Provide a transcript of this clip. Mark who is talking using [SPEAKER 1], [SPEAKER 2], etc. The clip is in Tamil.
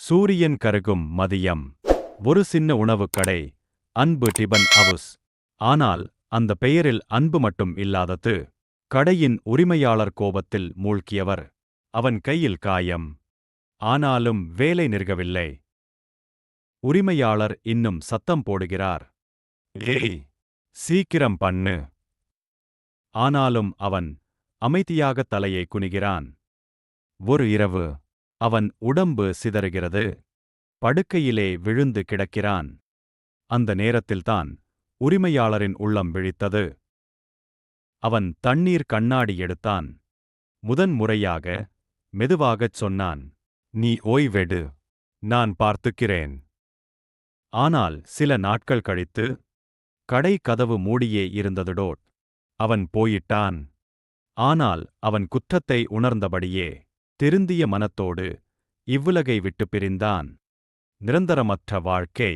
[SPEAKER 1] சூரியன் கருகும் மதியம். ஒரு சின்ன உணவுக் கடை. அன்பு டிபன் ஹவுஸ். ஆனால் அந்த பெயரில் அன்பு மட்டும் இல்லாதது. கடையின் உரிமையாளர் கோபத்தில் மூழ்கியவர். அவன் கையில் காயம். ஆனாலும் வேலை நிற்கவில்லை. உரிமையாளர் இன்னும் சத்தம் போடுகிறார். ஏய், சீக்கிரம் பண்ணு. ஆனாலும் அவன் அமைதியாக தலையை குனிகிறான். ஒரு இரவு அவன் உடம்பு சிதறுகிறது. படுக்கையிலே விழுந்து கிடக்கிறான். அந்த நேரத்தில்தான் உரிமையாளரின் உள்ளம் விழித்தது. அவன் தண்ணீர் கண்ணாடி எடுத்தான். முதன்முறையாக மெதுவாகச் சொன்னான், நீ ஓய்வெடு, நான் பார்த்துக்கிறேன். ஆனால் சில நாட்கள் கழித்து கடை கதவு மூடியே இருந்ததுடோட். அவன் போயிட்டான். ஆனால் அவன் குற்றத்தை உணர்ந்தபடியே திருந்திய மனத்தோடு இவ்வுலகை விட்டு பிரிந்தான். நிரந்தரமற்ற வாழ்க்கை.